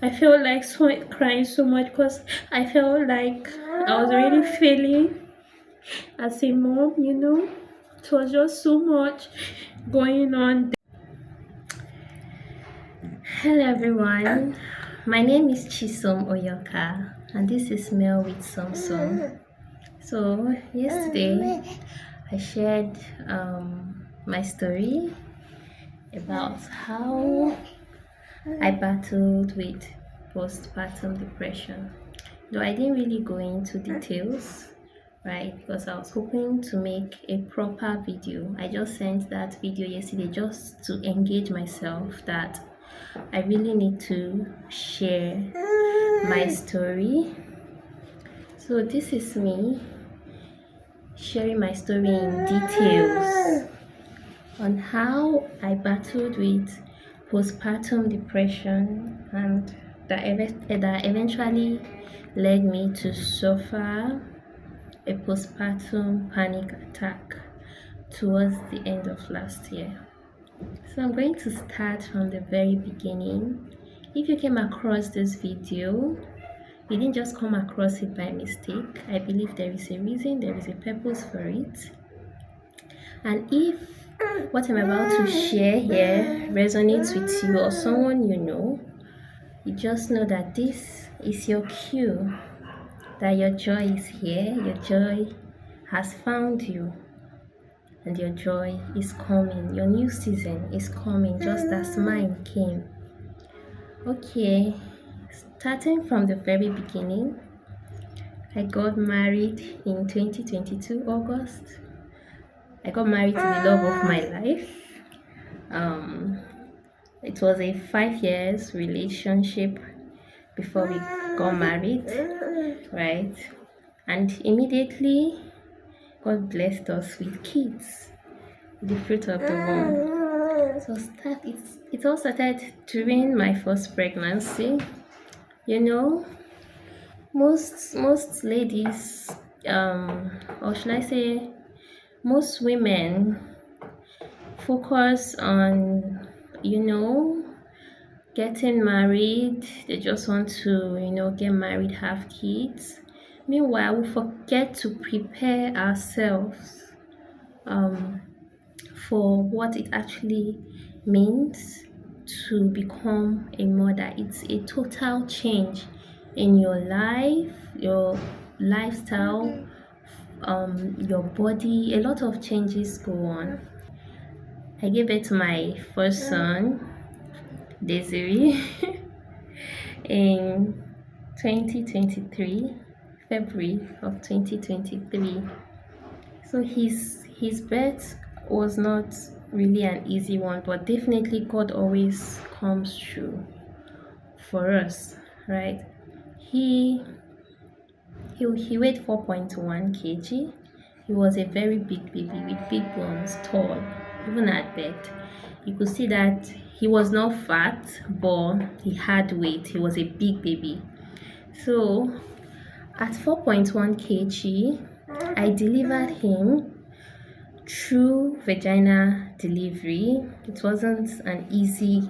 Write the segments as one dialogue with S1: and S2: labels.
S1: I felt like crying so much because I felt like I was really failing as a mom, It was just so much going on. Hello everyone, my name is Chisom Oyoka and this is Mel with Samsung. So yesterday I shared my story about how I battled with postpartum depression. Though I didn't really go into details, right? Because I was hoping to make a proper video. I just sent that video yesterday just to engage myself that I really need to share my story. So this is me sharing my story in details on how I battled with postpartum depression and that eventually led me to suffer a postpartum panic attack towards the end of last year. So I'm going to start from the very beginning. If you came across this video, you didn't just come across it by mistake. I believe there is a reason, there is a purpose for it. And if what I'm about to share here resonates with you or someone you just know that this is your cue, that your joy is here, your joy has found you, and your joy is coming. Your new season is coming just as mine came. Okay, starting from the very beginning, I got married in 2022 August. I got married to the love of my life. It was a 5 years relationship before we got married, right? And immediately God blessed us with kids, the fruit of the womb. So it all started during my first pregnancy. Most ladies, or should I say, most women focus on, getting married. They just want to, get married, have kids. Meanwhile, we forget to prepare ourselves for what it actually means to become a mother. It's a total change in your life, your lifestyle, your body. A lot of changes go on. I gave birth to my first son, Desiree, in 2023, February of 2023. So his birth was not really an easy one, but definitely God always comes through for us, right? He weighed 4.1 kg. He was a very big baby with big bones, tall, even at birth. You could see that he was not fat, but he had weight. He was a big baby. So at 4.1 kg, I delivered him through vaginal delivery. It wasn't an easy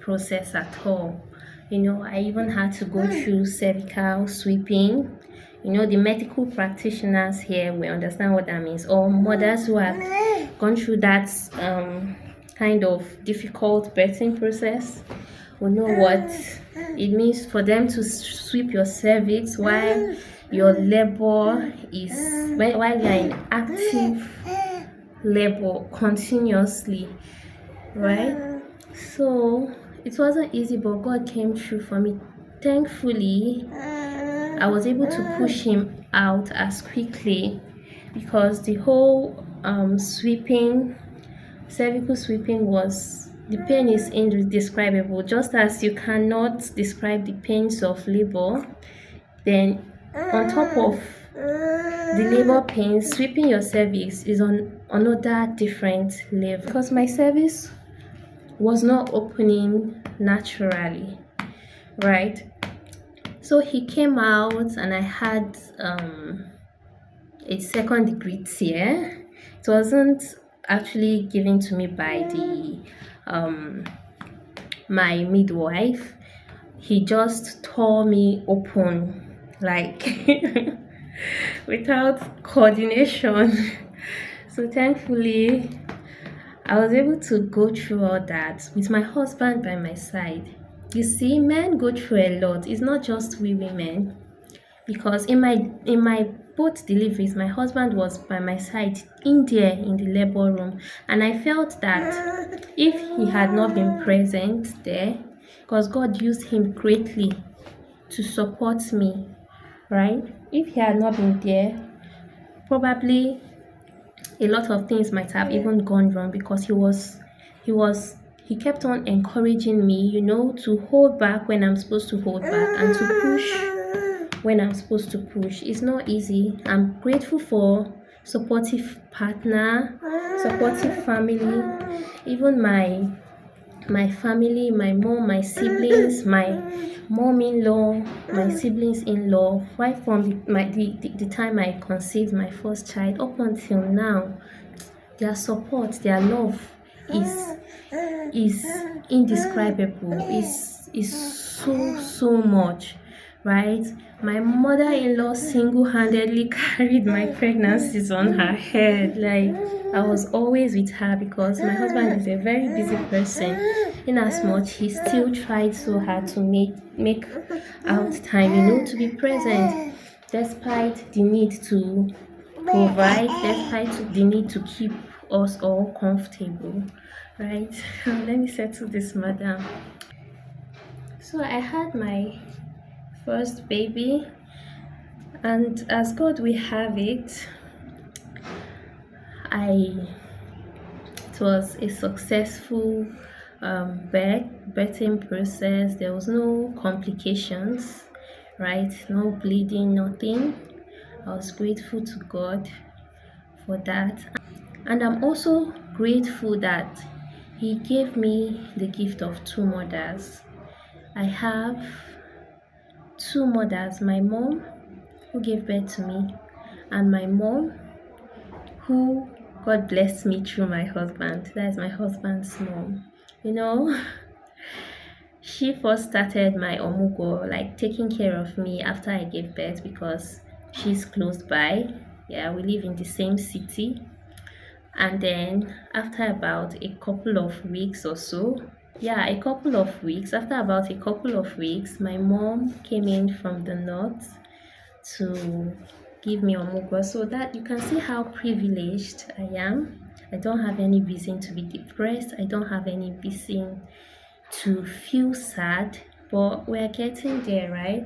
S1: process at all. I even had to go through cervical sweeping. The medical practitioners here will understand what that means, or mothers who have gone through that kind of difficult birthing process will know what it means for them to sweep your cervix while your labor while you're in active labor continuously, right? So it wasn't easy, but God came through for me. Thankfully, I was able to push him out as quickly because the whole cervical sweeping the pain is indescribable. Just as you cannot describe the pains of labor, then on top of the labor pain, sweeping your cervix is on another different level, because my cervix was not opening naturally, right? So he came out and I had a second degree tear. It wasn't actually given to me by the my midwife. he just tore me open, like without coordination. So thankfully, I was able to go through all that with my husband by my side. You see, men go through a lot. It's not just we women, because in my both deliveries, my husband was by my side in there in the labor room, and I felt that if he had not been present there, because God used him greatly to support me, right? If he had not been there, probably a lot of things might have even gone wrong, because he was he kept on encouraging me, to hold back when I'm supposed to hold back, and to push when I'm supposed to push. It's not easy. I'm grateful for supportive partner, supportive family, even my family, my mom, my siblings, my mom-in-law, my siblings-in-law, right from the time I conceived my first child up until now. Their support, their love is indescribable. Is so much, right? My mother-in-law single-handedly carried my pregnancies on her head. Like, I was always with her, because my husband is a very busy person. In as much, he still tried so hard to make out time, to be present, despite the need to provide, despite the need to keep us all comfortable, right? Let me settle this, madam. So I had my first baby, and as God will have it, it was a successful birthing process. There was no complications, right? No bleeding, nothing. I was grateful to God for that, and I'm also grateful that He gave me the gift of two mothers. I have two mothers: my mom, who gave birth to me, and my mom, who God blessed me through my husband. That is my husband's mom. She first started my omugo, like taking care of me after I gave birth, because she's close by. Yeah, we live in the same city. And then after about a couple of weeks or so, after about a couple of weeks, my mom came in from the north to give me omugwo, so that you can see how privileged I am. I don't have any reason to be depressed. I don't have any reason to feel sad, but we're getting there, right?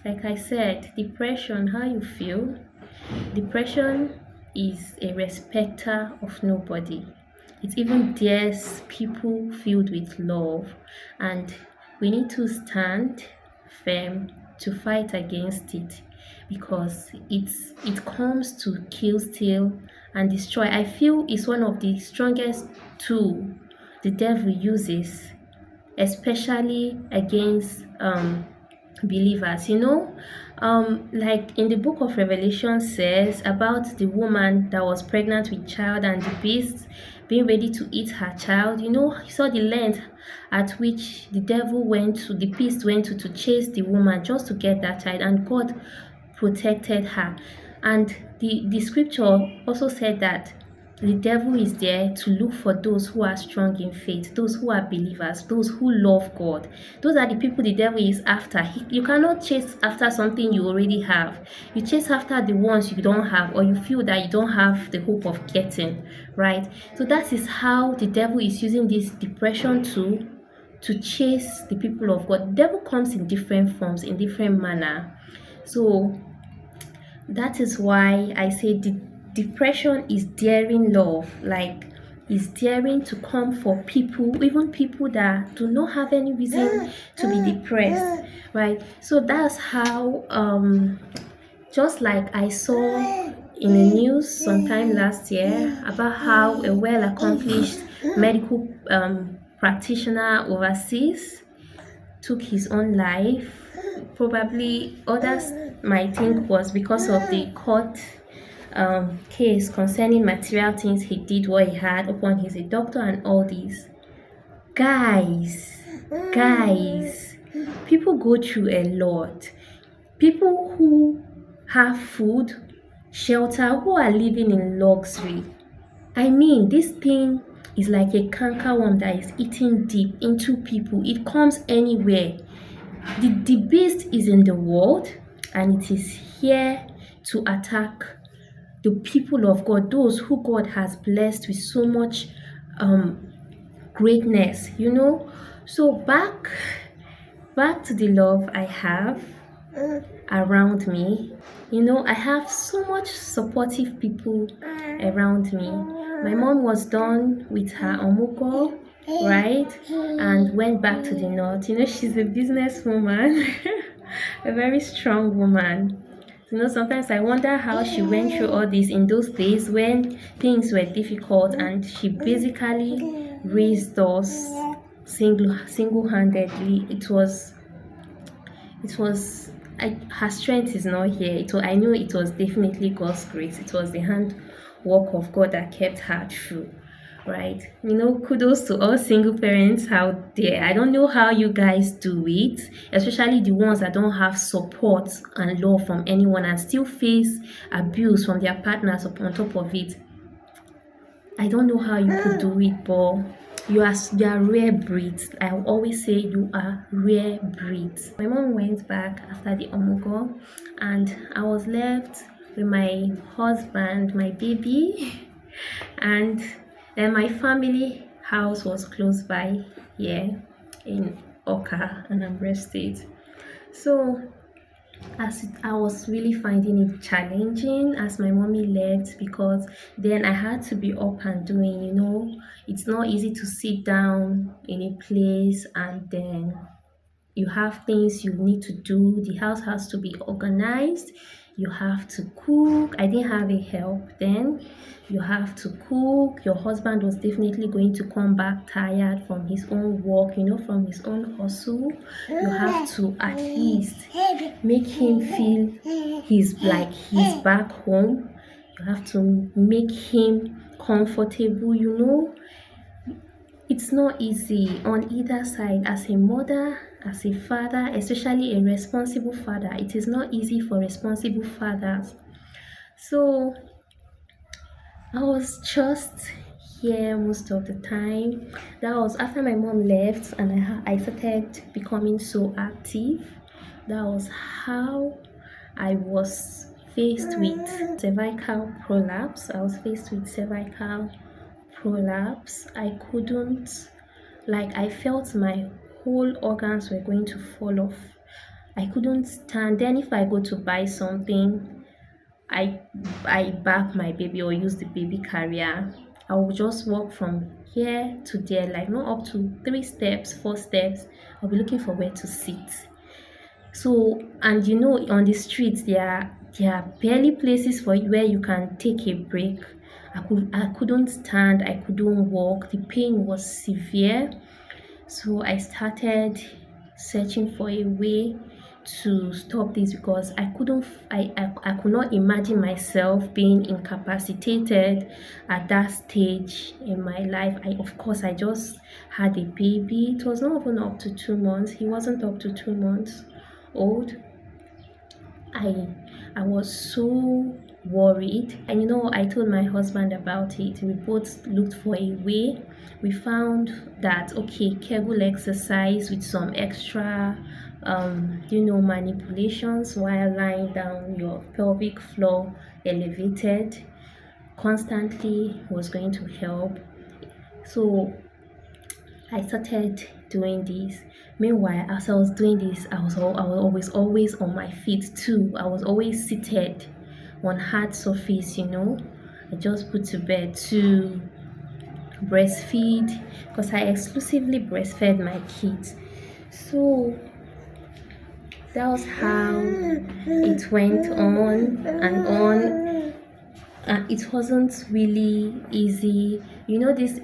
S1: Like I said, depression, how you feel? Depression is a respecter of nobody. It even dares people filled with love, and we need to stand firm to fight against it, because it comes to kill, steal, and destroy. I feel it's one of the strongest tool the devil uses, especially against believers. Like in the book of Revelation says about the woman that was pregnant with child, and the beast being ready to eat her child. You saw the length at which the beast went to chase the woman just to get that child, and God protected her. And the scripture also said that the devil is there to look for those who are strong in faith, those who are believers, those who love God. Those are the people the devil is after. You cannot chase after something you already have. You chase after the ones you don't have, or you feel that you don't have the hope of getting, right? So that is how the devil is using this depression to chase the people of God. The devil comes in different forms, in different manner. So that is why I say depression is daring love, like is daring to come for people, even people that do not have any reason to be depressed, right? So that's how just like I saw in the news sometime last year about how a well-accomplished medical practitioner overseas took his own life. Probably others might think was because of the court case concerning material things he did, what he had upon he's a doctor and all these. Guys, People go through a lot. People who have food, shelter, who are living in luxury. I mean, this thing is like a cankerworm that is eating deep into people. It comes anywhere. The beast is in the world, and it is here to attack the people of God, those who God has blessed with so much greatness, So back to the love I have around me. I have so much supportive people around me. My mom was done with her omugo, right? And went back to the north. She's a businesswoman, a very strong woman. Sometimes I wonder how she went through all this in those days when things were difficult, and she basically raised us single-handedly. Her strength is not here. I know it was definitely God's grace. It was the handwork of God that kept her through, right? Kudos to all single parents out there. I don't know how you guys do it, especially the ones that don't have support and love from anyone and still face abuse from their partners on top of it. I don't know how you could do it, but you are rare breeds. I always say you are rare breeds. My mom went back after the omugo, and I was left with my husband, my baby, and then my family house was close by here in Oka, Anambra State. So I was really finding it challenging as my mommy left, because then I had to be up and doing. It's not easy to sit down in a place and then you have things you need to do. The house has to be organized. You have to cook. I didn't have a help then. You have to cook. Your husband was definitely going to come back tired from his own work, from his own hustle. You have to at least make him feel he's back home. You have to make him comfortable. It's not easy on either side. As a mother, as a father, especially a responsible father, it is not easy for responsible fathers. So I was just here most of the time. That was after my mom left, and I started becoming so active. That was how I was faced with cervical prolapse. I couldn't, I felt my whole organs were going to fall off. I couldn't stand. Then if I go to buy something, I back my baby or use the baby carrier, I will just walk from here to there, not up to 3 steps, 4 steps. I'll be looking for where to sit. So, and on the streets there are barely places for where you can take a break. I couldn't stand, I couldn't walk. The pain was severe. So I started searching for a way to stop this, because I could not imagine myself being incapacitated at that stage in my life. I just had a baby. It was not even up to 2 months. He wasn't up to 2 months old. I was so worried, and I told my husband about it. We both looked for a way. We found that Kegel exercise with some extra manipulations while lying down, your pelvic floor elevated constantly, was going to help. So I started doing this. Meanwhile, as I was doing this, I was always on my feet too. I was always seated on hard surface. I just put to bed to breastfeed, because I exclusively breastfed my kids. So that was how it went on and on. It wasn't really easy. This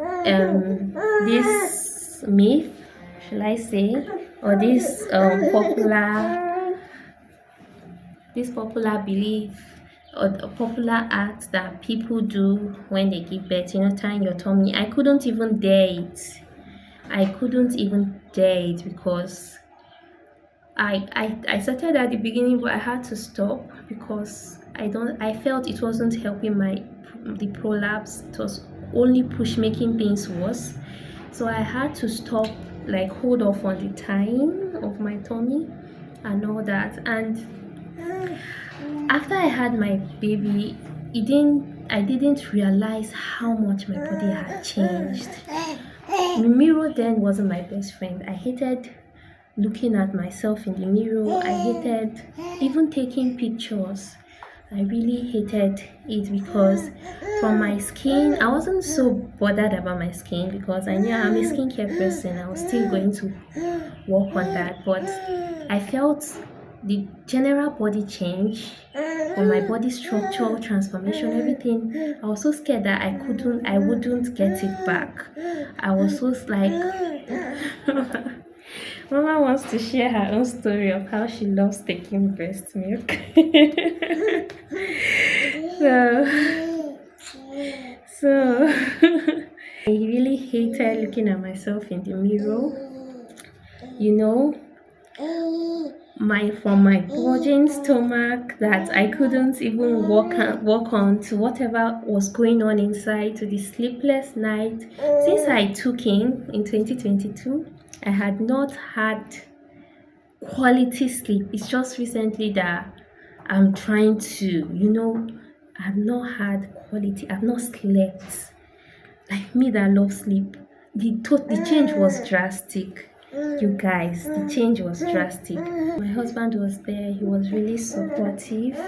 S1: myth, shall I say, or this popular belief, or the popular act that people do when they give birth, tying your tummy. I couldn't even dare it. Because I started at the beginning, but I had to stop because I felt it wasn't helping the prolapse. It was only making things worse. So I had to stop, like hold off on the tying of my tummy and all that. And after I had my baby, I didn't realize how much my body had changed. The mirror then wasn't my best friend. I hated looking at myself in the mirror. I hated even taking pictures. I really hated it because from my skin, I wasn't so bothered about my skin because I knew I'm a skincare person. I was still going to work on that, but I felt the general body change or my body structure transformation, everything. I was so scared that I wouldn't get it back. I was so like Mama wants to share her own story of how she loves taking breast milk. so, so I really hated looking at myself in the mirror. You know, from my bulging stomach that I couldn't even walk on, to whatever was going on inside, to the sleepless night. Since I took in 2022, I had not had quality sleep. It's just recently that I'm trying to, I've not had quality. I've not slept. Like me that love sleep. The change was drastic. You guys, the change was drastic. My husband was there. He was really supportive.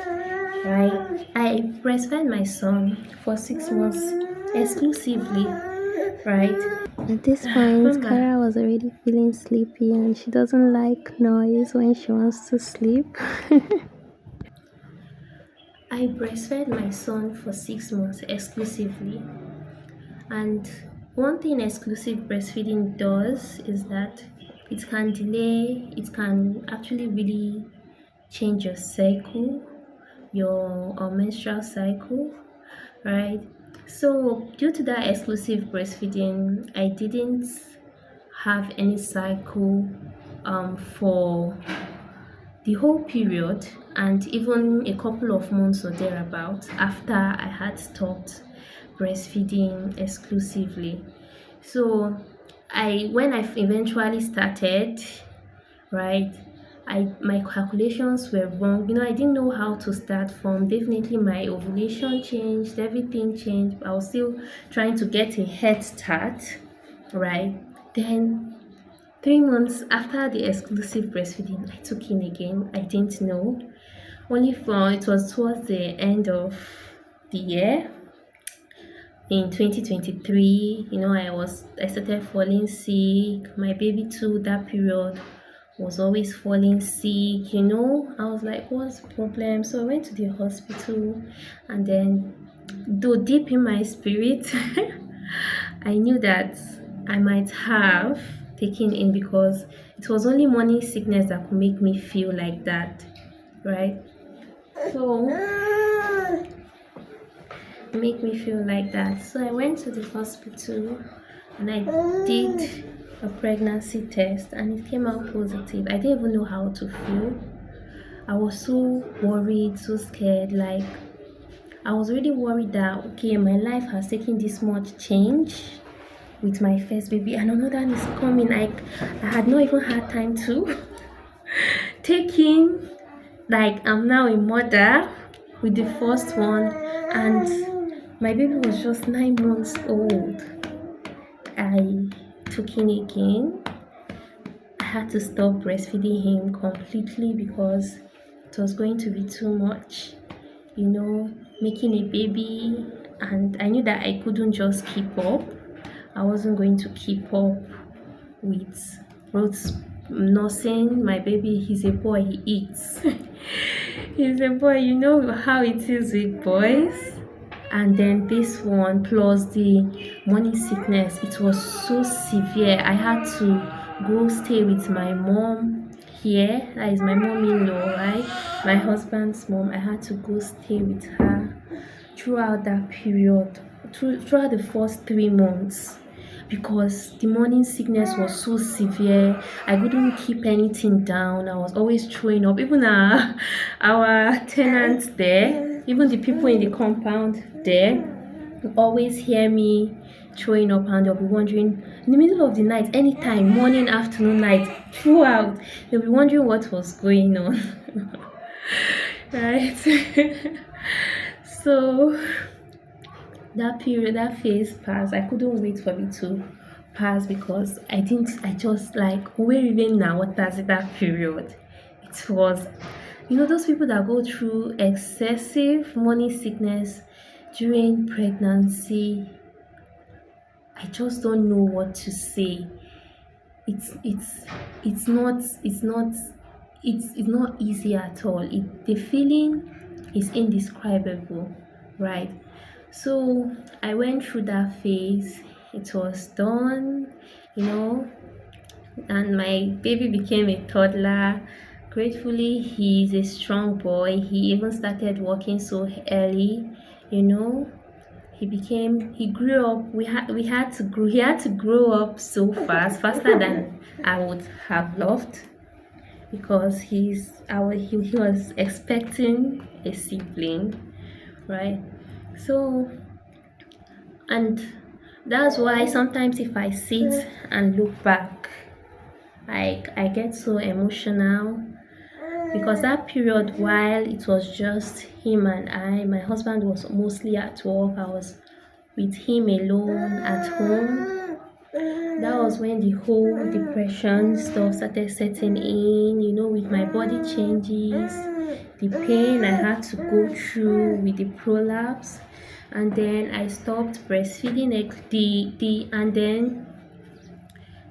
S1: Right? I breastfed my son for 6 months exclusively. Right? At this point, Kara was already feeling sleepy and she doesn't like noise when she wants to sleep. I breastfed my son for 6 months exclusively. And one thing exclusive breastfeeding does is that it can actually really change your cycle, your menstrual cycle, right? So due to that exclusive breastfeeding, I didn't have any cycle for the whole period, and even a couple of months or thereabout after I had stopped breastfeeding exclusively. So when I eventually started, right, my calculations were wrong. I didn't know how to start from. Definitely my ovulation changed, everything changed. I was still trying to get a head start, right? Then 3 months after the exclusive breastfeeding, I took in again. I didn't know. It was towards the end of the year in 2023. I started falling sick. My baby too, that period, was always falling sick. I was like, what's the problem? So I went to the hospital, and then, though deep in my spirit, I knew that I might have taken in, because it was only morning sickness that could make me feel like that, right? So make me feel like that. So I went to the hospital and I did a pregnancy test, and it came out positive. I didn't even know how to feel. I was so worried, so scared. Like, I was really worried that, okay, my life has taken this much change with my first baby, and another one is coming. I had not even had time to take in, like, I'm now a mother with the first one, and my baby was just 9 months old. I took in again. I had to stop breastfeeding him completely because it was going to be too much, making a baby, and I knew that I couldn't just keep up. I wasn't going to keep up with both nursing my baby. He's a boy, he eats. He's a boy, you know how it is with boys. And then this one, plus the morning sickness, it was so severe. I had to go stay with my mom here. That is my mom-in-law, right? My husband's mom. I had to go stay with her throughout that period, throughout the first 3 months, because the morning sickness was so severe. I couldn't keep anything down. I was always throwing up. Even our tenants there, even the people in the compound there, would always hear me throwing up, and they'll be wondering in the middle of the night, anytime, morning, afternoon, night, throughout, they'll be wondering what was going on. Right. So that phase passed. I couldn't wait for it to pass because I just like, where even now, what does it that period? It was, those people that go through excessive morning sickness during pregnancy. I just don't know what to say. It's not easy at all. The feeling is indescribable, right? So I went through that phase. It was done, you know, and my baby became a toddler. Gratefully, he's a strong boy. He even started walking so early, you know. He grew up. He had to grow up so fast, faster than I would have loved, because he was expecting a sibling, right? So, and that's why sometimes if I sit and look back, I get so emotional, because that period, while it was just him and I, my husband was mostly at work. I was with him alone at home. That was when the whole depression stuff started setting in, with my body changes, the pain I had to go through with the prolapse, and then I stopped breastfeeding. And then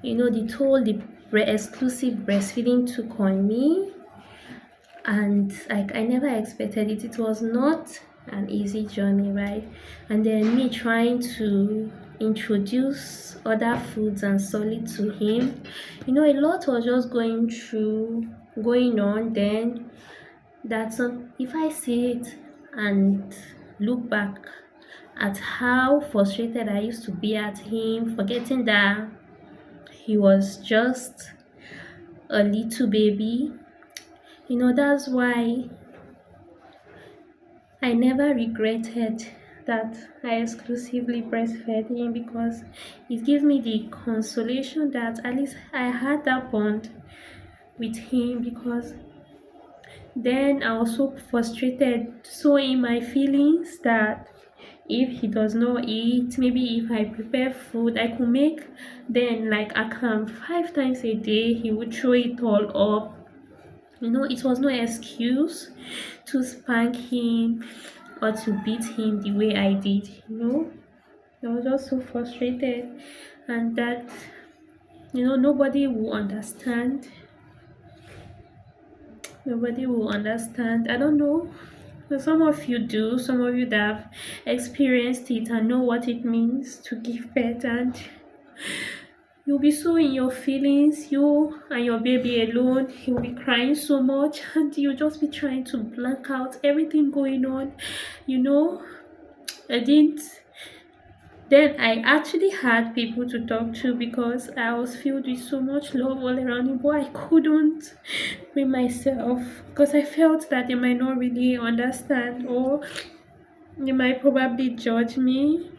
S1: the exclusive breastfeeding took on me, and I never expected it. It was not an easy journey, right? And then me trying to introduce other foods and solid to him, a lot was just going on then. If I see it and look back at how frustrated I used to be at him, forgetting that he was just a little baby. That's why I never regretted that I exclusively breastfed him, because it gave me the consolation that at least I had that bond with him. Because then I was so frustrated, so in my feelings, that if he does not eat, maybe if I prepare food, I could make then like a camp 5 times a day, he would throw it all up. It was no excuse to spank him or to beat him the way I did. I was just so frustrated, and that nobody will understand. Nobody will understand. I don't know. Some of you do. Some of you that have experienced it and know what it means to give birth, and you'll be so in your feelings, you and your baby alone. You'll be crying so much, and you'll just be trying to blank out everything going on. I didn't. Then I actually had people to talk to, because I was filled with so much love all around me, but I couldn't bring myself, because I felt that they might not really understand, or they might probably judge me.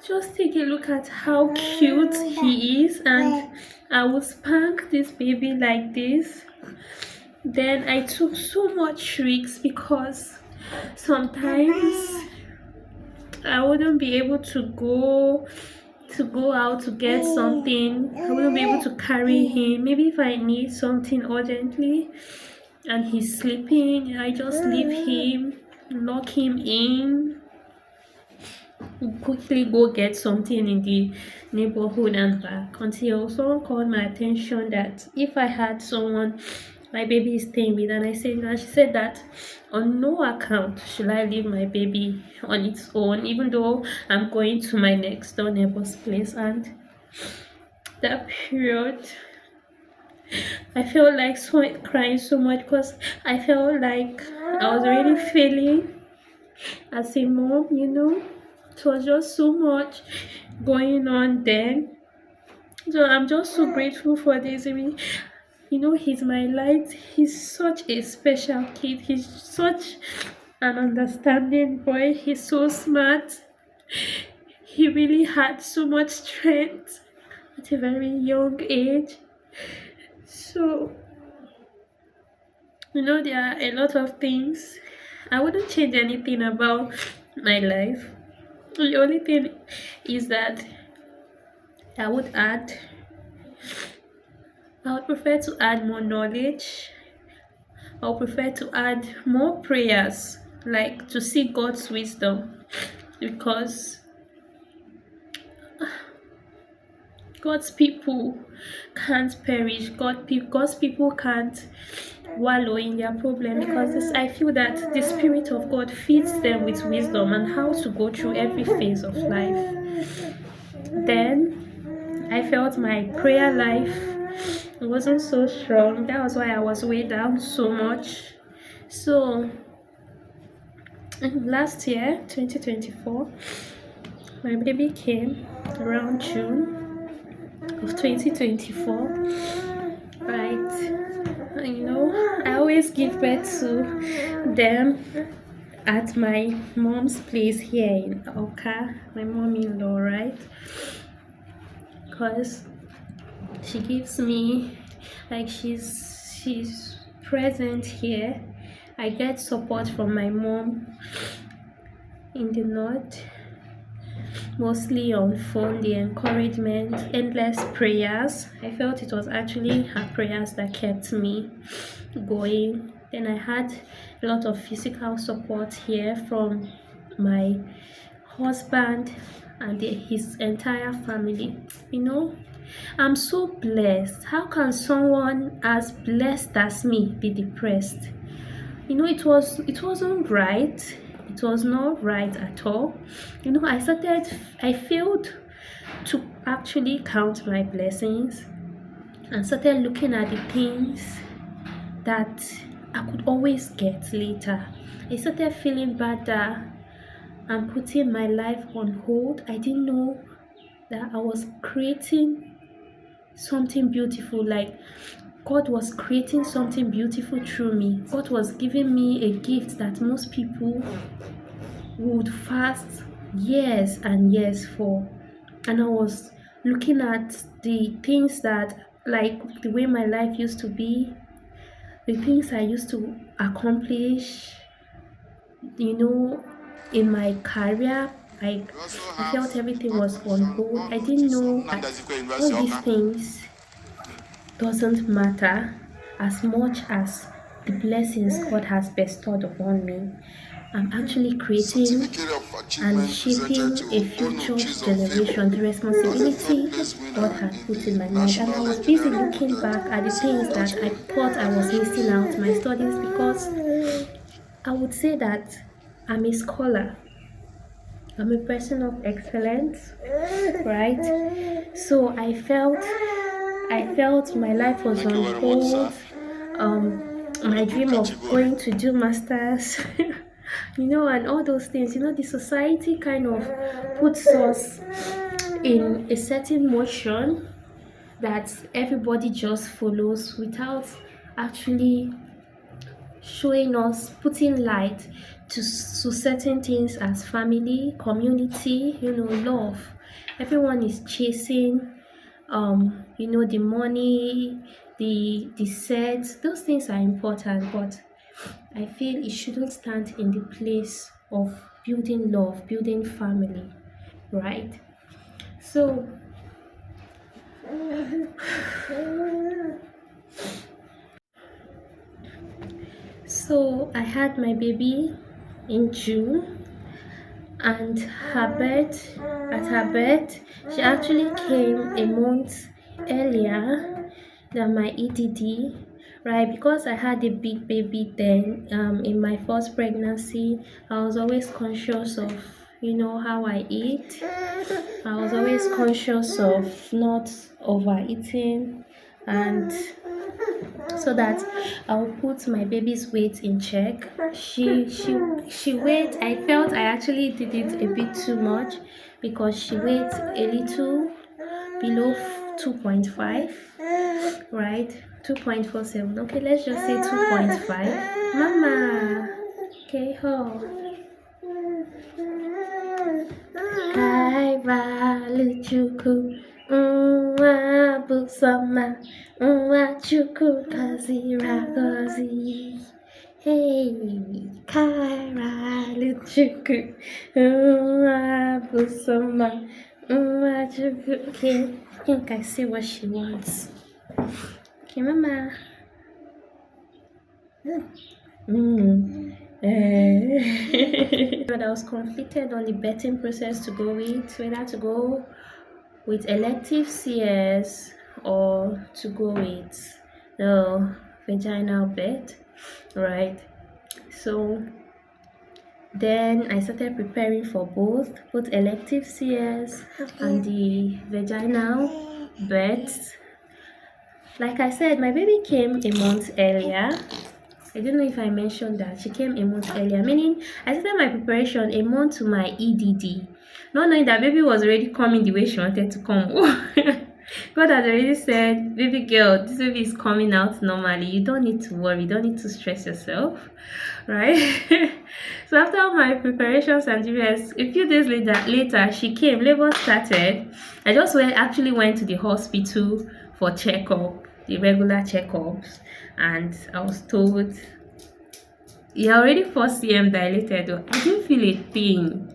S1: Just take a look at how cute he is, and I will spank this baby like this. Then I took so much risks, because sometimes I wouldn't be able to go out to get something. I wouldn't be able to carry him. Maybe if I need something urgently and he's sleeping, I just leave him, lock him in, quickly go get something in the neighborhood and back, until someone called my attention that if I had someone my baby is staying with, and she said that on no account should I leave my baby on its own, even though I'm going to my next door neighbor's place. And that period, I felt like crying so much, because I felt like I was already failing as a mom. It was just so much going on then. So I'm just so grateful for this. He's my light. He's such a special kid. He's such an understanding boy. He's so smart. He really had so much strength at a very young age. So, there are a lot of things. I wouldn't change anything about my life. The only thing is that I would add, I would prefer to add more knowledge. I would prefer to add more prayers, like to seek God's wisdom, because God's people can't perish. God's people can't wallow in their problem, because I feel that the Spirit of God feeds them with wisdom and how to go through every phase of life. Then I felt my prayer life wasn't so strong. That was why I was weighed down so much. So last year, 2024, my baby came around June of 2024, right? I always give birth to them at my mom's place here in Oka, my mom-in-law, right? Because she gives me, like, she's present here. I get support from my mom in the north, mostly on phone, the encouragement, endless prayers. I felt it was actually her prayers that kept me going. Then I had a lot of physical support here from my husband and his entire family. I'm so blessed. How can someone as blessed as me be depressed? It wasn't right. It was not right at all. I failed to actually count my blessings and started looking at the things that I could always get later. I started feeling bad that I'm putting my life on hold. I didn't know that I was creating something beautiful. Like, God was creating something beautiful through me. God was giving me a gift that most people would fast years and years for. And I was looking at the things that, like, the way my life used to be, the things I used to accomplish, in my career. I felt everything was on hold. I didn't know that all these things doesn't matter as much as the blessings God has bestowed upon me. I'm actually creating and shaping a future generation. The responsibility God had put in my mind. And I was busy looking back at the things that I thought I was missing out, my studies, because I would say that I'm a scholar. I'm a person of excellence, right? So I felt my life was on hold. My dream of going to do masters, and all those things. The society kind of puts us in a certain motion that everybody just follows without actually showing us, putting light to certain things as family, community, love. Everyone is chasing, the money, the sets. Those things are important, but I feel it shouldn't stand in the place of building love, building family, right? So I had my baby in June, and at her birth, she actually came a month earlier than my EDD, right? Because I had a big baby then, in my first pregnancy. I was always conscious of, how I eat. I was always conscious of not overeating, and so that I'll put my baby's weight in check. She weighed, I felt I actually did it a bit too much because she weighed a little below 2.5, right? 2.47. Okay, let's just say 2.5. Mama, okay, ho. Onu-Okechukwu, bụ sọma, Onu-Okechukwu gọziri agọzi. Hey, Onu-Okechukwu, bụ sọma, Onu-Okechukwu. Okay, I think I see what she wants. Okay, Mama. But I was conflicted on the betting process to go with, whether to go with elective CS or to go with the vaginal bet, right? So then I started preparing for both elective CS and the vaginal bet. Like I said, my baby came a month earlier. I don't know if I mentioned that she came a month earlier, meaning I started my preparation a month to my EDD, not knowing that baby was already coming the way she wanted to come. God had already said, baby girl, this baby is coming out normally. You don't need to worry. You don't need to stress yourself, right? So after my preparations and the rest, a few days later she came. Labor started. I just actually went to the hospital for checkup, the regular checkups, and I was told you're already 4 cm dilated. Though I didn't feel a thing.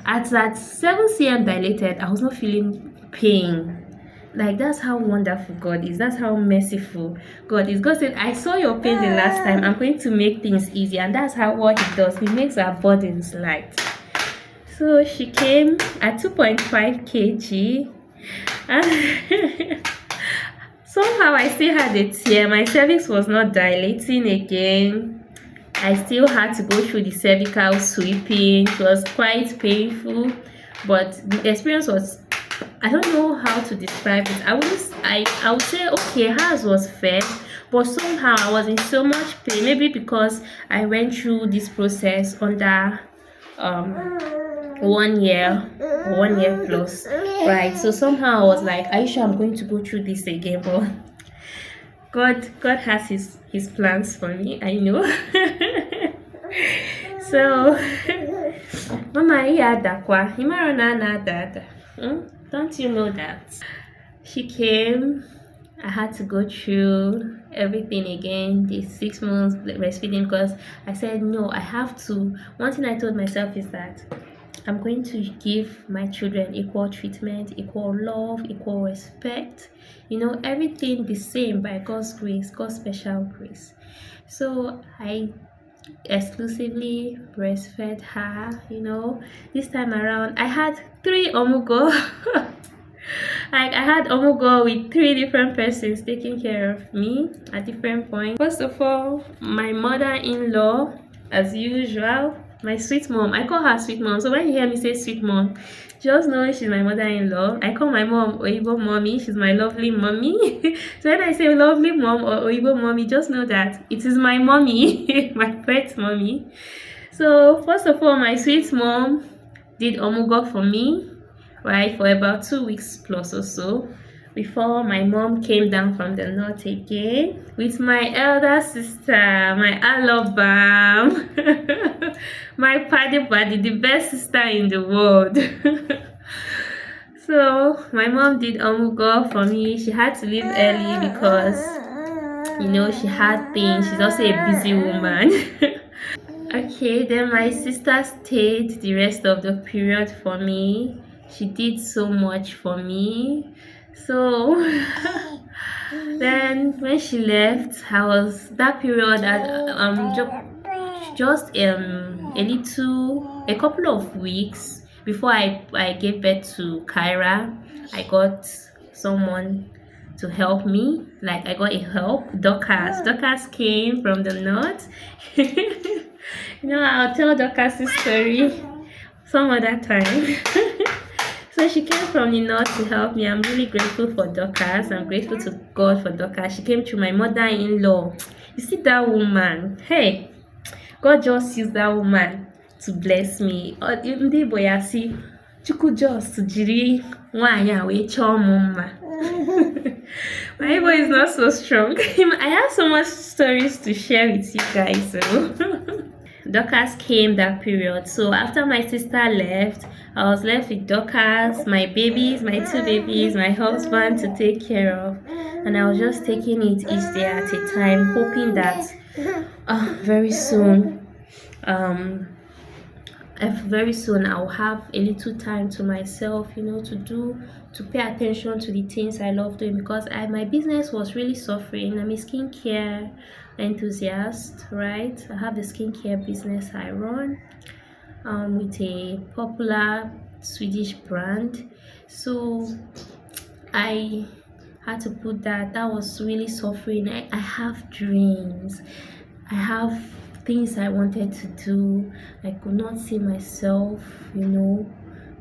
S1: At that 7 cm dilated, I was not feeling pain. Like, that's how wonderful God is. That's how merciful God is. God said, I saw your pain the last time. I'm going to make things easy. And that's how what he does. He makes our burdens light. So she came at 2.5 kg. And somehow I still had a tear. My cervix was not dilating again. I still had to go through the cervical sweeping. It was quite painful. But the experience was, I don't know how to describe it. I would say, okay, hers was fair, but somehow I was in so much pain. Maybe because I went through this process under 1 year or 1 year plus, right? So somehow I was like, are you sure I'm going to go through this again? But God has his plans for me, I know. So Mama, don't you know that? She came, I had to go through everything again, the 6 months breastfeeding, because I said, no, I have to. One thing I told myself is that I'm going to give my children equal treatment, equal love, equal respect, you know, everything the same by God's grace, God's special grace. So I exclusively breastfed her, you know. This time around I had 3 omugo. Like, I had omugo with 3 different persons taking care of me at different points. First of all, my mother-in-law, as usual, my sweet mom. I call her sweet mom. So when you hear me say sweet mom, just know she's my mother-in-law. I call my mom Oyibo mommy. She's my lovely mommy. So when I say lovely mom or Oyibo mommy, just know that it is my mommy, my pet mommy. So first of all, my sweet mom did omugo for me, right, for about 2 weeks plus or so, before my mom came down from the north again with my elder sister, my alobam, my paddy, the best sister in the world. So my mom did omugo for me. She had to leave early because, you know, she had things. She's also a busy woman. Okay, then my sister stayed the rest of the period for me. She did so much for me. So then when she left, I was that period at just a couple of weeks before I gave birth to Kyra. I got someone to help me. Like, I got a help. Dorcas came from the north. You know, I'll tell Dorcas' story some other time. So she came from the north to help me. I'm really grateful for Dorcas. I'm grateful to God for Dorcas. She came through my mother-in-law. You see that woman? Hey, God just used that woman to bless me. Ndị Igbo ya si, Chukwu just jiri nwaanyị a wee chọọ m mma. My Igbo is not so strong. I have so much stories to share with you guys. So. Dorcas came that period. So after my sister left, I was left with Dorcas, my babies, my 2 babies, my husband to take care of. And I was just taking it each day at a time, hoping that very soon I'll have a little time to myself, to pay attention to the things I love doing, because my business was really suffering. I'm a skincare enthusiast, right? I have the skincare business I run with a popular Swedish brand. So I had to put that was really suffering. I have dreams, I have things I wanted to do. I could not see myself,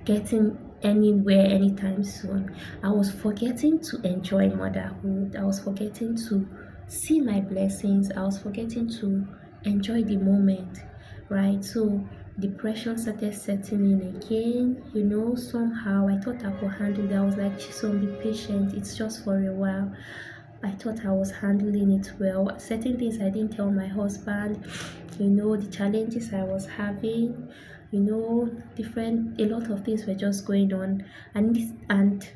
S1: getting anywhere anytime soon. I was forgetting to enjoy motherhood. I was forgetting to see my blessings. I was forgetting to enjoy the moment, right? So depression started setting in again. Somehow I thought I could handle it. I was like, Chisom, be patient, it's just for a while. I thought I was handling it well. Certain things I didn't tell my husband, the challenges I was having, a lot of things were just going on, and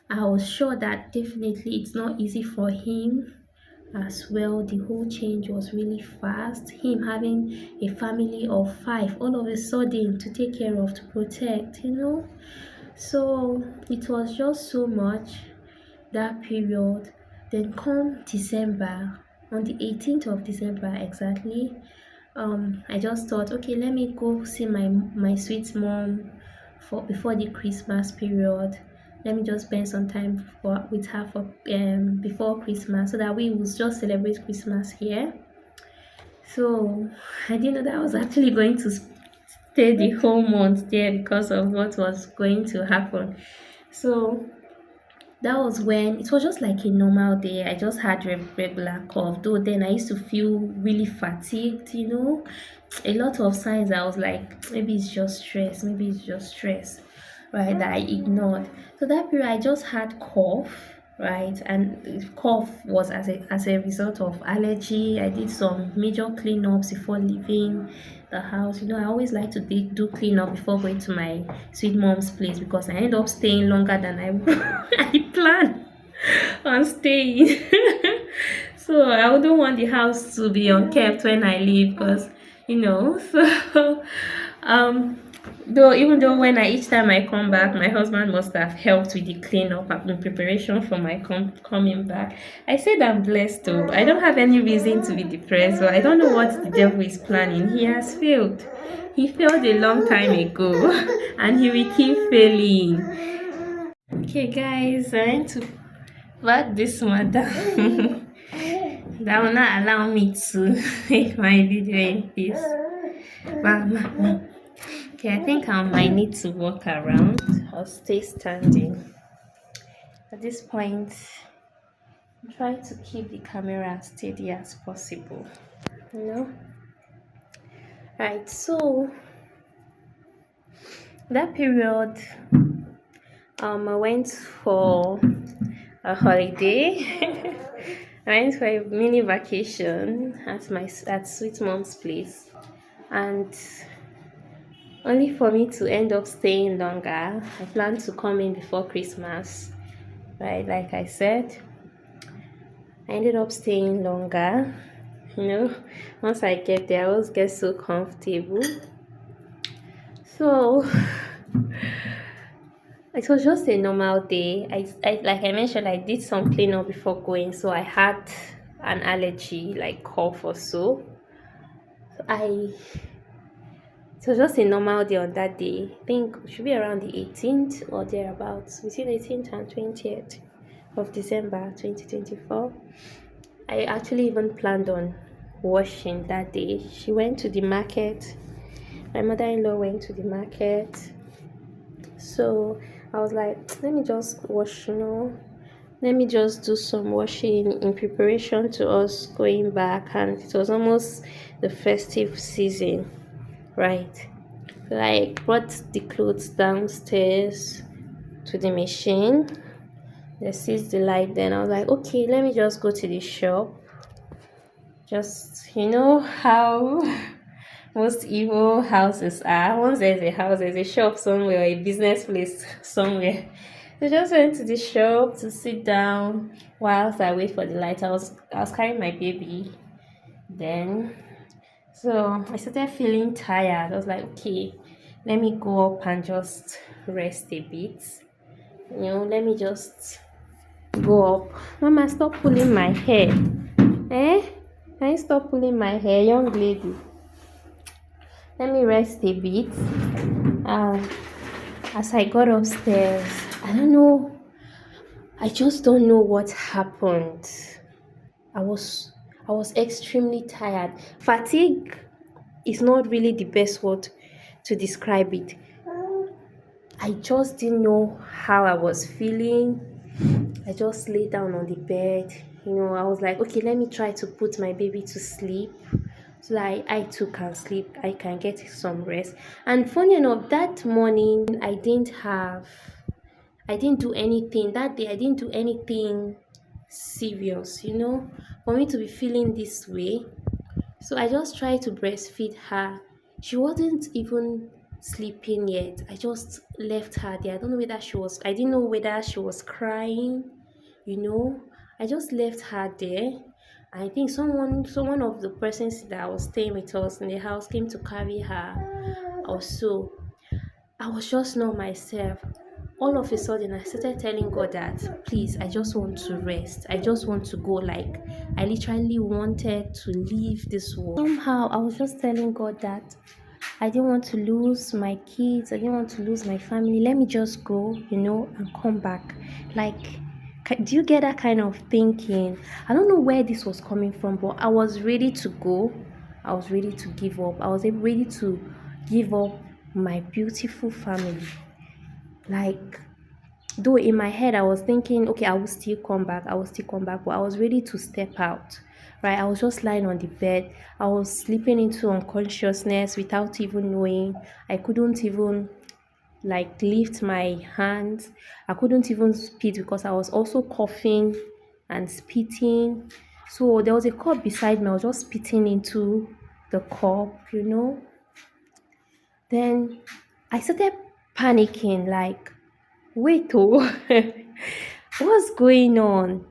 S1: I was sure that definitely it's not easy for him as well. The whole change was really fast. Him having a family of 5 all of a sudden to take care of, to protect, So it was just so much that period. Then come December, on the 18th of December exactly, I just thought, okay, let me go see my sweet mom before the Christmas period. Let me just spend some time with her before Christmas, so that we will just celebrate Christmas here. So I didn't know that I was actually going to stay the whole month there because of what was going to happen. So that was when it was just like a normal day. I just had regular cough, though then I used to feel really fatigued, a lot of signs. I was like, maybe it's just stress, right, that I ignored. So that period I just had cough, right, and cough was as a result of allergy. I did some major cleanups before leaving the house. I always like to do cleanup before going to my sweet mom's place, because I end up staying longer than I plan on staying. So I wouldn't want the house to be unkept when I leave, because so even though when each time I come back, my husband must have helped with the cleanup in preparation for my coming back. I said I'm blessed though. I don't have any reason to be depressed, but I don't know what the devil is planning. He has failed. He failed a long time ago and he will keep failing. Okay guys, I want to back this one down. That will not allow me to make my video in peace. Mama. Okay, I think I might need to walk around. I'll stay standing. At this point, I'm trying to keep the camera as steady as possible. Right, so that period, I went for a holiday. I went for a mini vacation at sweet mom's place, and only for me to end up staying longer. I planned to come in before Christmas, right? Like I said, I ended up staying longer. Once I get there, I always get so comfortable. So it was just a normal day. I like I mentioned, I did some cleanup before going, so I had an allergy, like cough or so. It was just a normal day on that day. I think it should be around the 18th or thereabouts, between 18th and 20th of December 2024. I actually even planned on washing that day. She went to the market. My mother-in-law went to the market. So I was like, let me just wash, let me just do some washing in preparation to us going back. And it was almost the festive season, right? Like, brought the clothes downstairs to the machine. They seized the light. Then I was like, okay, let me just go to the shop. Just, how most evil houses are. Once there's a house, there's a shop somewhere, a business place somewhere. So just went to the shop to sit down whilst I wait for the light. I was carrying my baby then. So I started feeling tired. I was like, okay, let me go up and just rest a bit. Let me just go up. Mama, stop pulling my hair. Eh? Can you stop pulling my hair, young lady? Let me rest a bit. As I got upstairs, I don't know. I just don't know what happened. I was extremely tired. Fatigue is not really the best word to describe it. I just didn't know how I was feeling. I just lay down on the bed. I was like, okay, let me try to put my baby to sleep so that I too can sleep. I can get some rest. And funny enough, that morning I didn't do anything. That day I didn't do anything serious, for me to be feeling this way. So I just tried to breastfeed her. She wasn't even sleeping yet. I just left her there. I didn't know whether she was crying, I just left her there. I think someone of the persons that was staying with us in the house came to carry her or so. I was just not myself. All of a sudden, I started telling God that, please, I just want to rest. I just want to go. Like, I literally wanted to leave this world. Somehow, I was just telling God that I didn't want to lose my kids. I didn't want to lose my family. Let me just go, and come back. Like, do you get that kind of thinking? I don't know where this was coming from, but I was ready to go. I was ready to give up. I was ready to give up my beautiful family. Like, though in my head I was thinking, okay, I will still come back, but I was ready to step out, right? I was just lying on the bed. I was slipping into unconsciousness without even knowing. I couldn't even like lift my hands. I couldn't even spit because I was also coughing and spitting. So there was a cup beside me. I was just spitting into the cup. Then I started panicking, like, wait, oh, what's going on?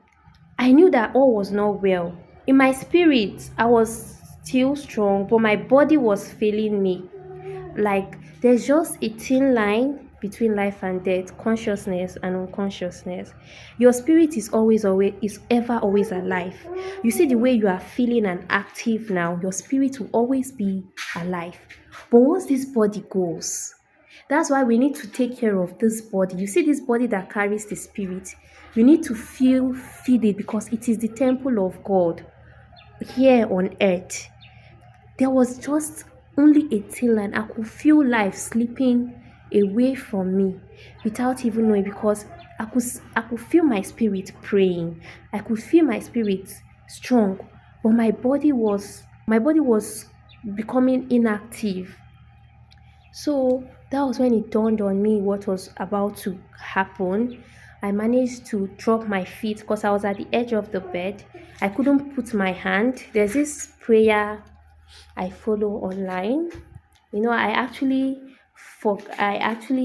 S1: I knew that all was not well. In my spirit, I was still strong, but my body was failing me. Like, there's just a thin line between life and death, consciousness and unconsciousness. Your spirit is ever always alive. You see the way you are feeling and active now, your spirit will always be alive. But once this body goes, that's why we need to take care of this body. You see this body that carries the spirit. You need to feed it, because it is the temple of God here on earth. There was just only a thin line. I could feel life slipping away from me without even knowing, because I could feel my spirit praying. I could feel my spirit strong, but my body was becoming inactive. So that was when it dawned on me what was about to happen. I managed to drop my feet because I was at the edge of the bed. I couldn't put my hand. There's this prayer I follow online. I actually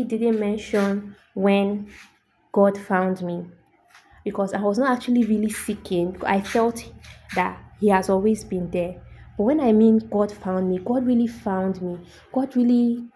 S1: didn't mention when God found me, because I was not actually really seeking. I felt that He has always been there. But when I mean God found me, God really found me. God really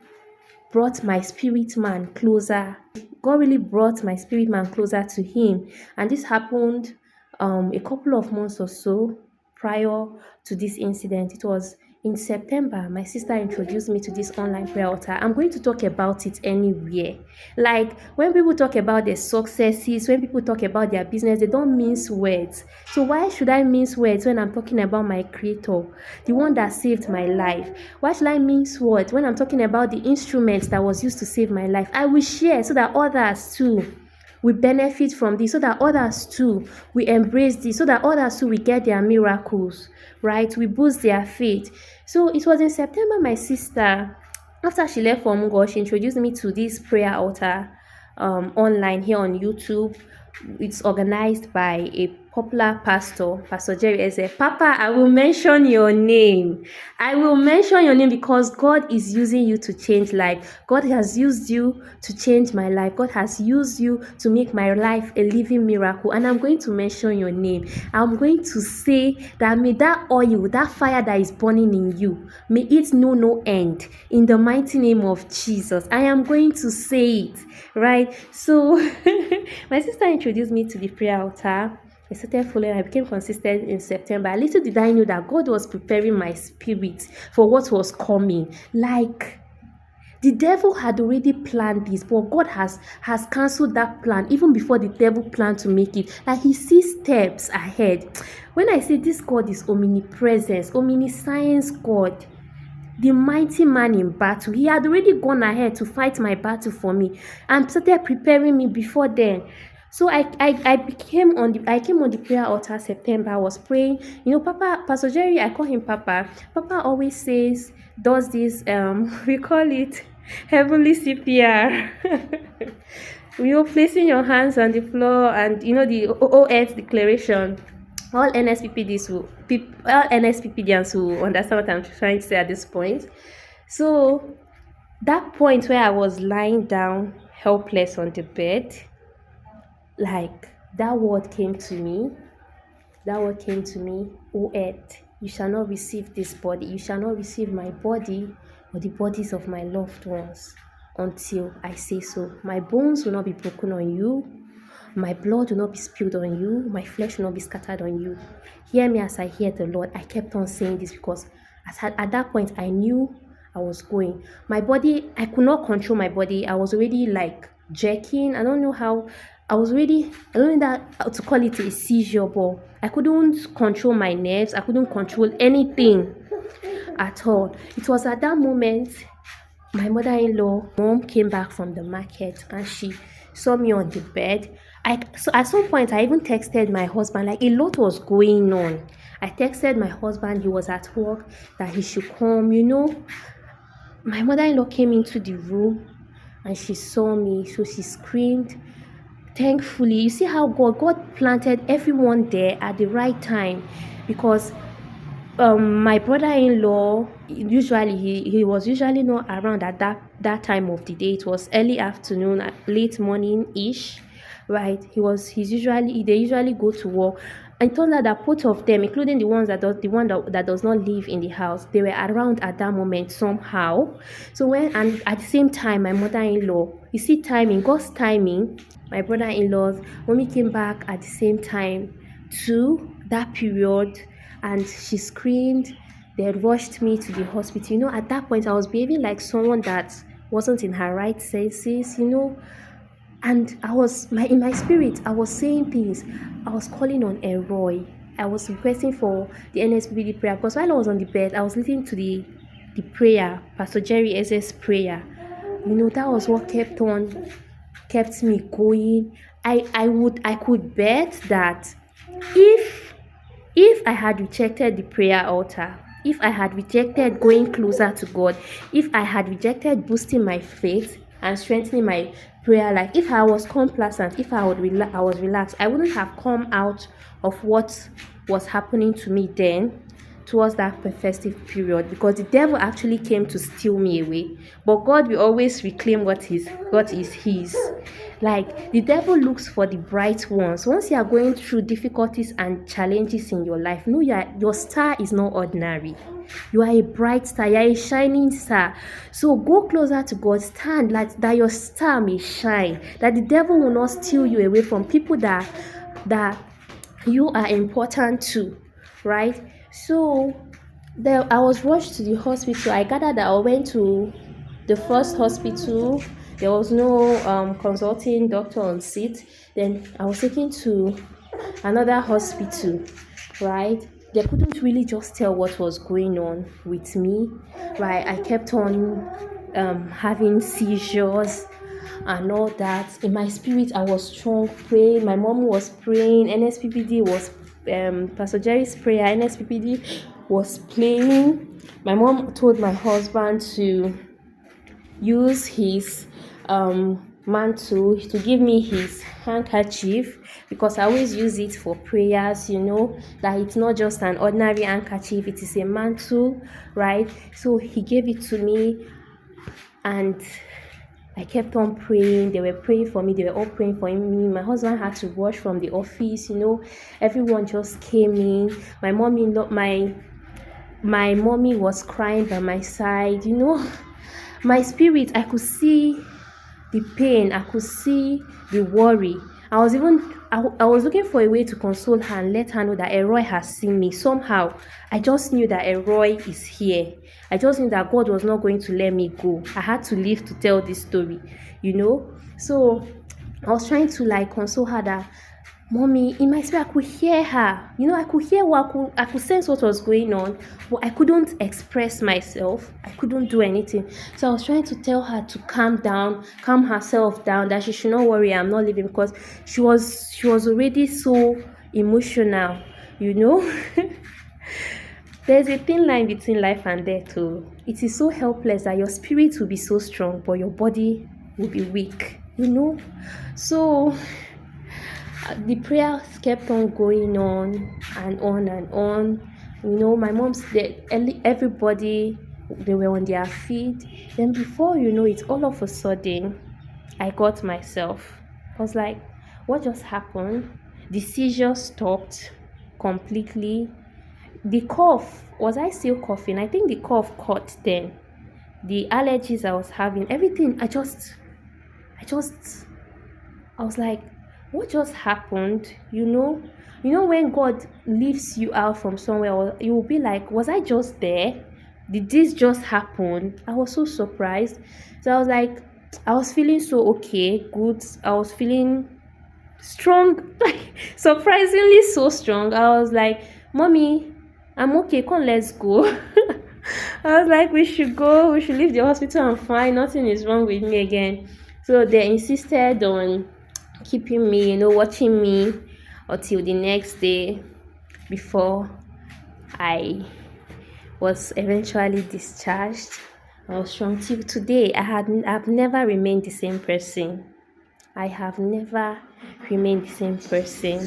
S1: brought my spirit man closer. God really brought my spirit man closer to Him. And this happened a couple of months or so prior to this incident. It was in September, my sister introduced me to this online prayer altar. I'm going to talk about it anywhere. Like when people talk about their successes, when people talk about their business, they don't mince words. So why should I mince words when I'm talking about my creator, the one that saved my life? Why should I mince words when I'm talking about the instruments that was used to save my life? I will share so that others too we benefit from this, so that others too we embrace this, so that others too we get their miracles, right? We boost their faith. So it was in September, my sister, after she left from God, she introduced me to this prayer altar online here on YouTube. It's organized by a popular pastor, Pastor Jerry Eze. Papa, I will mention your name. I will mention your name because God is using you to change life. God has used you to change my life. God has used you to make my life a living miracle. And I'm going to mention your name. I'm going to say that may that oil, that fire that is burning in you, may it know no end. In the mighty name of Jesus, I am going to say it, right? So my sister introduced me to the prayer altar. I started following. I became consistent in September. Little did I know that God was preparing my spirit for what was coming. Like the devil had already planned this, but God has cancelled that plan even before the devil planned to make it. Like he sees steps ahead. When I say this God is omnipresence, omniscience God, the mighty man in battle, he had already gone ahead to fight my battle for me and started preparing me before then. So I came on the prayer altar September. I was praying. You know, Papa, Pastor Jerry, I call him Papa. Papa always does this, we call it heavenly CPR. Placing your hands on the floor and the OOS declaration. All NSPPDians will understand what I'm trying to say at this point. So that point where I was lying down helpless on the bed, like that word came to me. O earth, you shall not receive this body. You shall not receive my body or the bodies of my loved ones until I say so. My bones will not be broken on you. My blood will not be spilled on you. My flesh will not be scattered on you. Hear me as I hear the Lord. I kept on saying this because at that point I knew I was going. My body, I could not control my body. I was already like jerking. I don't know how to call it a seizure, but I couldn't control my nerves. I couldn't control anything at all. It was at that moment my mom came back from the market and she saw me on the bed. So at some point I even texted my husband, like a lot was going on. I texted my husband, he was at work, that he should come. My mother-in-law came into the room and she saw me, so she screamed. Thankfully, you see how God planted everyone there at the right time, because my brother-in-law, usually he was usually not around at that time of the day. It was early afternoon, late morning-ish, right? They usually go to work. And it turned out that both of them, including the one that does not live in the house, they were around at that moment somehow. So and at the same time, my mother-in-law, you see timing, God's timing. My brother-in-law, mommy came back at the same time to that period, and she screamed. They had rushed me to the hospital. At that point I was behaving like someone that wasn't in her right senses, and I was in my spirit, I was saying things. I was calling on Elroy. I was requesting for the NSPBD prayer, because while I was on the bed, I was listening to the prayer, Pastor Jerry Eze's prayer. That was what kept me going. I could bet that if I had rejected the prayer altar, if I had rejected going closer to God, if I had rejected boosting my faith and strengthening my prayer life, if I was complacent, if I was relaxed, I wouldn't have come out of what was happening to me then towards that festive period, because the devil actually came to steal me away. But God will always reclaim what is his. Like the devil looks for the bright ones. Once you are going through difficulties and challenges in your life, know your star is not ordinary. You are a bright star, you are a shining star. So go closer to God, stand like that your star may shine, that the devil will not steal you away from people that you are important to, right? So Then I was rushed to the hospital. I gathered that I went to the first hospital. There was no consulting doctor on seat. Then I was taken to another hospital, right? They couldn't really just tell what was going on with me, right? I kept on having seizures and all that. In my spirit, I was strong, praying. My mom was praying. NSPPD was Pastor Jerry's prayer. NSPPD was playing. My mom told my husband to use his mantle, to give me his handkerchief, because I always use it for prayers, that it's not just an ordinary handkerchief, it is a mantle, right? So he gave it to me, and I kept on praying. They were praying for me. They were all praying for me. My husband had to rush from the office. Everyone just came in. My mommy was crying by my side. My spirit, I could see the pain. I could see the worry. I was looking for a way to console her and let her know that Elroy has seen me. Somehow, I just knew that Elroy is here. I just knew that God was not going to let me go. I had to live to tell this story, So I was trying to console her that, Mommy, in my spirit, I could hear her. I could hear I could sense what was going on, but I couldn't express myself. I couldn't do anything. So I was trying to tell her to calm herself down, that she should not worry, I'm not leaving, because she was already so emotional, There's a thin line between life and death too. It is so helpless that your spirit will be so strong, but your body will be weak, So the prayers kept on going on and on and on. My mom's everybody, they were on their feet. Then before it, all of a sudden, I got myself. I was like, what just happened? The seizure stopped completely. The cough, was I still coughing? I think the cough caught then. The allergies I was having, everything, I was like, what just happened? When God lifts you out from somewhere, you will be like, was I just there? Did this just happen? I was so surprised. So I was like, I was feeling so okay, good. I was feeling strong, surprisingly so strong. I was like, Mommy, I'm okay, come, let's go. I was like, we should go, we should leave the hospital, I'm fine, nothing is wrong with me again. So they insisted on keeping me, watching me until the next day before I was eventually discharged. I was strong till today. I've never remained the same person. I have never remained the same person.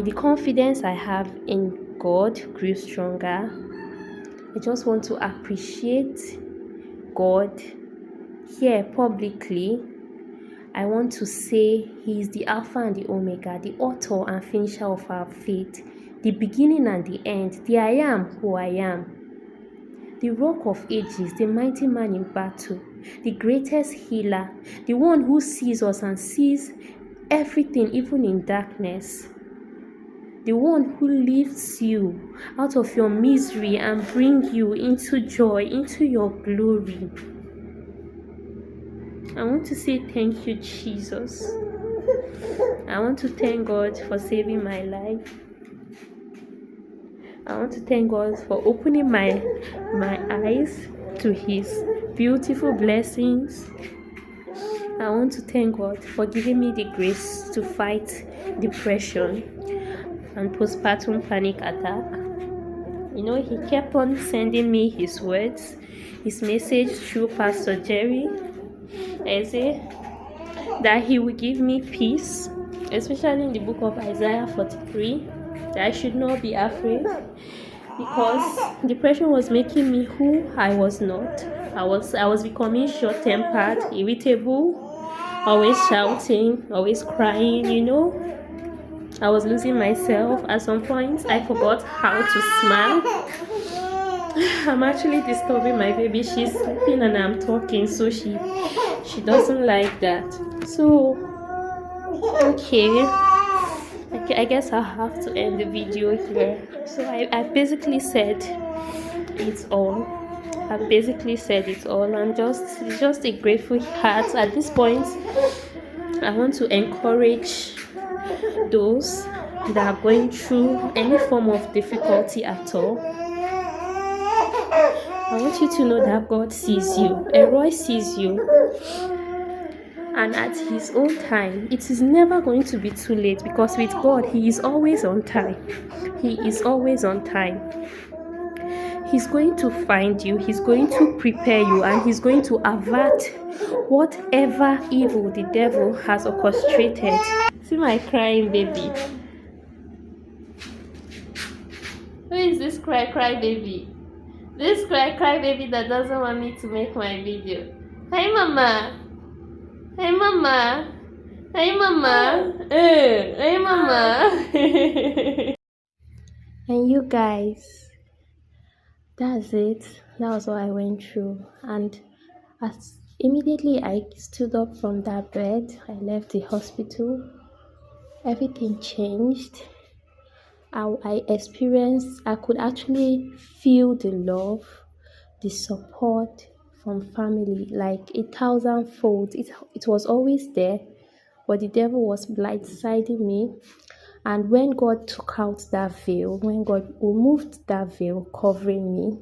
S1: The confidence I have in God grew stronger. I just want to appreciate God here publicly. I want to say He is the Alpha and the Omega, the author and finisher of our faith, the beginning and the end, the I am who I am, the rock of ages, the mighty man in battle, the greatest healer, the one who sees us and sees everything, even in darkness, the one who lifts you out of your misery and brings you into joy, into your glory. I want to say thank you, Jesus. I want to thank God for saving my life. I want to thank God for opening my eyes to His beautiful blessings. I want to thank God for giving me the grace to fight depression and postpartum panic attack. He kept on sending me His words, His message through Pastor Jerry, that He will give me peace, especially in the book of Isaiah 43, that I should not be afraid, because depression was making me who I was not. I was becoming short-tempered, irritable, always shouting, always crying, I was losing myself. At some point, I forgot how to smile. I'm actually disturbing my baby. She's sleeping and I'm talking, so she doesn't like that. So, okay. I okay, I guess I'll have to end the video here. So I basically said it's all. I've basically said it all. I'm just a grateful heart at this point. I want to encourage those that are going through any form of difficulty at all. I want you to know that God sees you. Elroy sees you. And at his own time, it is never going to be too late, because with God, he is always on time. He is always on time. He's going to find you, he's going to prepare you, and he's going to avert whatever evil the devil has orchestrated. See my crying baby. Who is this cry baby? This cry baby that doesn't want me to make my video. Hey mama. Hey mama. Hey mama. Hey mama. And you guys, that's it. That was what I went through. And as immediately I stood up from that bed, I left the hospital. Everything changed. I experienced, I could actually feel the love, the support from family, like 1,000-fold. It was always there, but the devil was blindsiding me. And when God took out that veil, when God removed that veil covering me,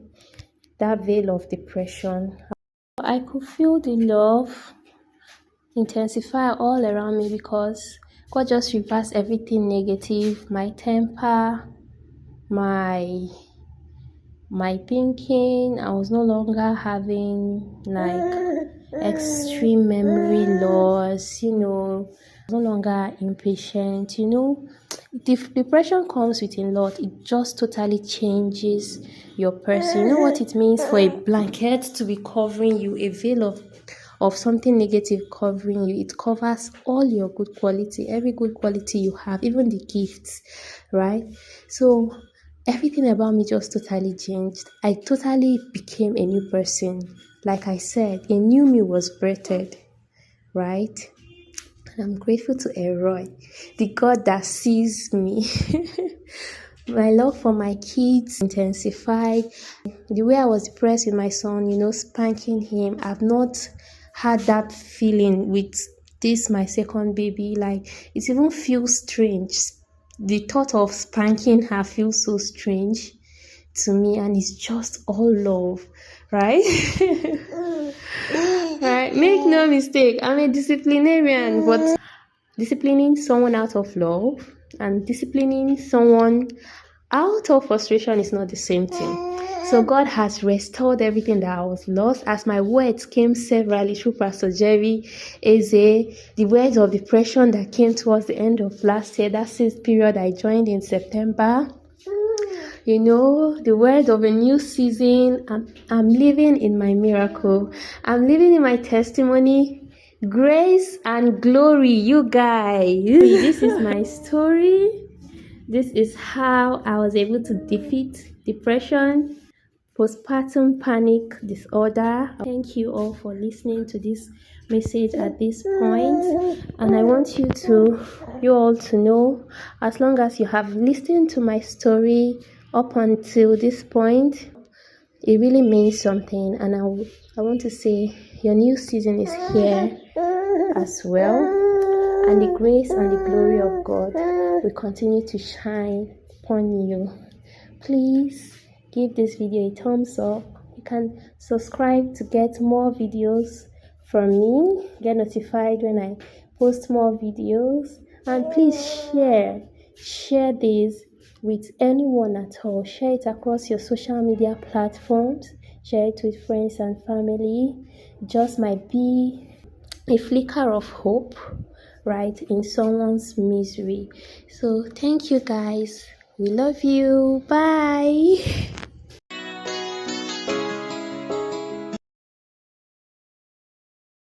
S1: that veil of depression, I could feel the love intensify all around me, because God just reversed everything negative, my temper, my thinking. I was no longer having like extreme memory loss, I was no longer impatient. Depression comes with a lot. It just totally changes your person. You know what it means for a blanket to be covering you, a veil of something negative covering you. It covers all your good quality, every good quality you have, even the gifts, right? So everything about me just totally changed. I totally became a new person. Like I said, a new me was birthed, right? And I'm grateful to Elroy, the God that sees me. My love for my kids intensified. The way I was depressed with my son, spanking him, I've not had that feeling with this, my second baby. Like, it even feels strange. The thought of spanking her feels so strange to me, and it's just all love, right? Right? Make no mistake, I'm a disciplinarian, but disciplining someone out of love and disciplining someone out of frustration is not the same thing. So God has restored everything that I was lost, as my words came severally through Pastor Jerry Eze, the words of depression that came towards the end of last year, that 6th period I joined in September. The word of a new season. I'm living in my miracle. I'm living in my testimony. Grace and glory, you guys. This is my story. This is how I was able to defeat depression, postpartum panic disorder. Thank you all for listening to this message at this point, and I want you all to know, as long as you have listened to my story up until this point, it really means something. And I want to say your new season is here as well, and the grace and the glory of God will continue to shine upon you. Please give this video a thumbs up. You can subscribe to get more videos from me, get notified when I post more videos, and please share this with anyone at all. Share it across your social media platforms, share it with friends and family. Just might be a flicker of hope, right, in someone's misery. So thank you guys, we love you, bye.